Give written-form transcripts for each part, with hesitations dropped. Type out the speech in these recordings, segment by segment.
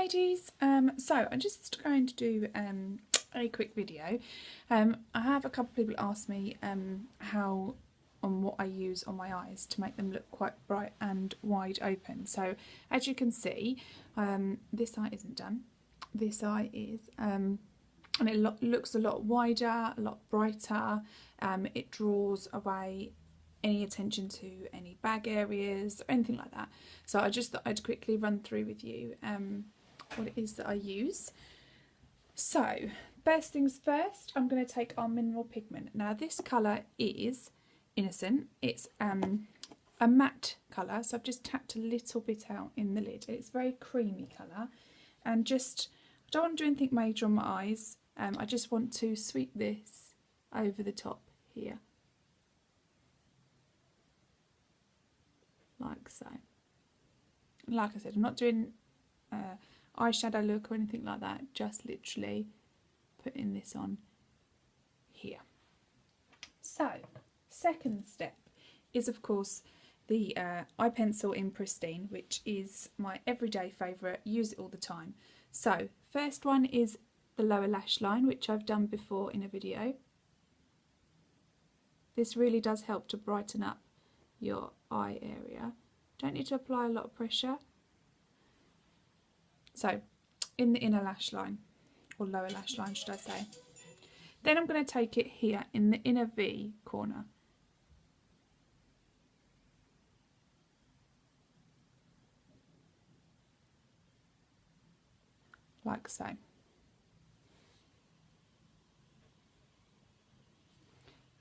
ladies, so I'm just going to do a quick video. I have a couple of people ask me how and what I use on my eyes to make them look quite bright and wide open. So as you can see, this eye isn't done. This eye is, and it looks a lot wider, a lot brighter. It draws away any attention to any bag areas or anything like that. So I just thought I'd quickly run through with you what it is that I use. So first things first, I'm going to take our mineral pigment. Now this colour is Innocent. It's a matte colour, so I've just tapped a little bit out in the lid. It's a very creamy colour, and just, I don't want to do anything major on my eyes. I just want to sweep this over the top here, like so. Like I said, I'm not doing eyeshadow look or anything like that, just literally putting this on here. So second step is of course the eye pencil in Pristine, which is my everyday favourite, use it all the time. So first one is the lower lash line, which I've done before in a video. This really does help to brighten up your eye area. Don't need to apply a lot of pressure. So in the inner lash line, or lower lash line should I say. Then I'm going to take it here in the inner V corner. Like so.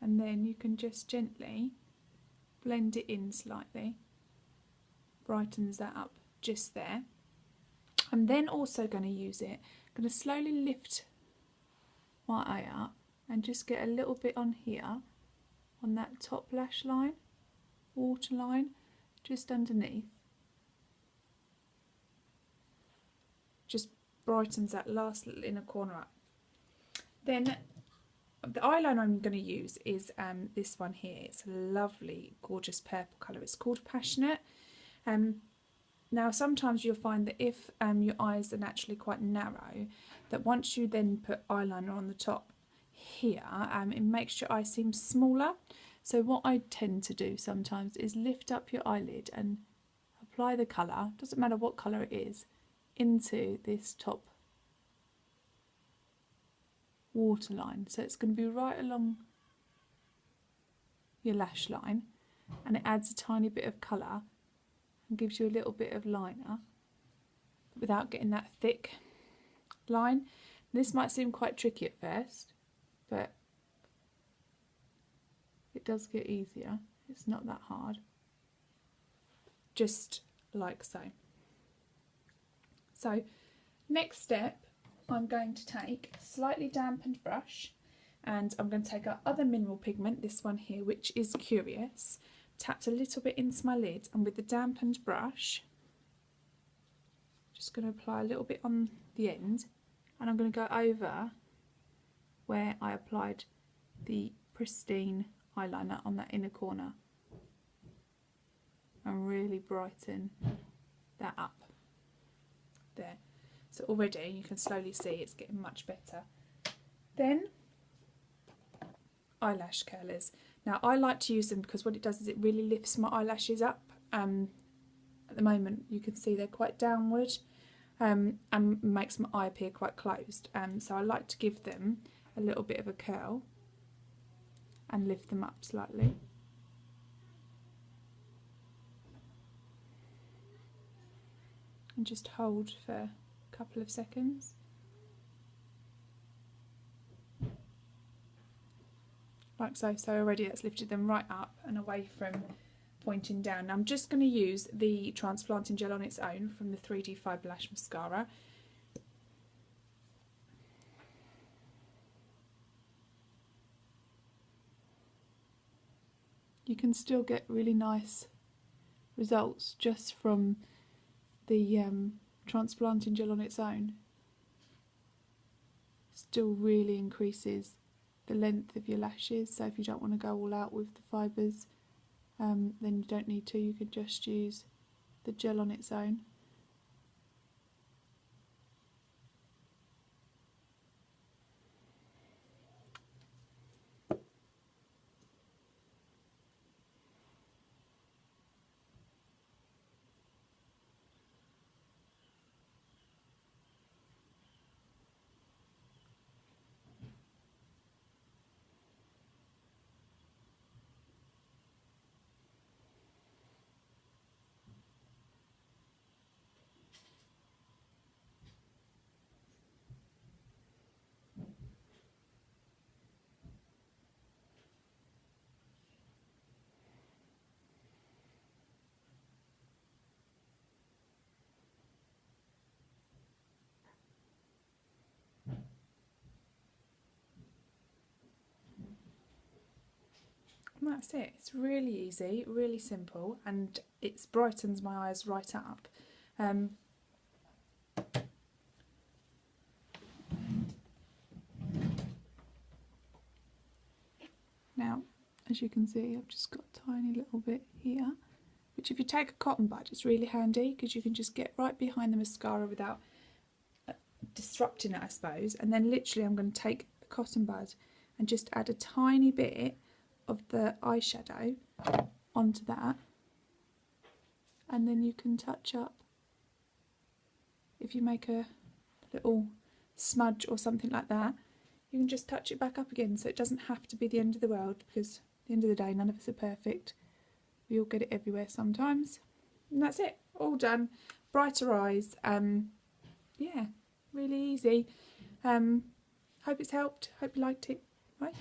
And then you can just gently blend it in slightly, brightens that up just there. I'm then also going to use it, I'm going to slowly lift my eye up and just get a little bit on here, on that top lash line, waterline, just underneath. Just brightens that last little inner corner up. Then the eyeliner I'm going to use is this one here. It's a lovely, gorgeous purple colour. It's called Passionate. Now sometimes you'll find that if your eyes are naturally quite narrow, that once you then put eyeliner on the top here, it makes your eye seem smaller. So what I tend to do sometimes is lift up your eyelid and apply the colour, doesn't matter what colour it is, into this top waterline. So it's going to be right along your lash line, and it adds a tiny bit of colour and gives you a little bit of liner without getting that thick line. This might seem quite tricky at first, but it does get easier. It's not that hard. Just like so. So next step, I'm going to take a slightly dampened brush, and I'm going to take our other mineral pigment, this one here, which is Curious, tapped a little bit into my lid, and with the dampened brush, just going to apply a little bit on the end, and I'm going to go over where I applied the Pristine eyeliner on that inner corner and really brighten that up there. So already you can slowly see it's getting much better. Then eyelash curlers. Now I like to use them because what it does is it really lifts my eyelashes up. At the moment you can see they're quite downward, and makes my eye appear quite closed. So I like to give them a little bit of a curl and lift them up slightly. And just hold for a couple of seconds. Like so. So already that's lifted them right up and away from pointing down. Now I'm just going to use the Transplanting Gel on its own from the 3D Fibre Lash Mascara. You can still get really nice results just from the Transplanting Gel on its own. Still really increases the length of your lashes, so if you don't want to go all out with the fibres, then you don't need to. You can just use the gel on its own. And that's it. It's really easy, really simple, and it brightens my eyes right up. Now, as you can see, I've just got a tiny little bit here, which if you take a cotton bud, it's really handy because you can just get right behind the mascara without disrupting it, I suppose. And then literally I'm going to take the cotton bud and just add a tiny bit of the eyeshadow onto that, and then you can touch up. If you make a little smudge or something like that, you can just touch it back up again, so it doesn't have to be the end of the world, because at the end of the day none of us are perfect. We all get it everywhere sometimes. And that's it, all done. Brighter eyes. Yeah, really easy. Hope it's helped, hope you liked it. Bye.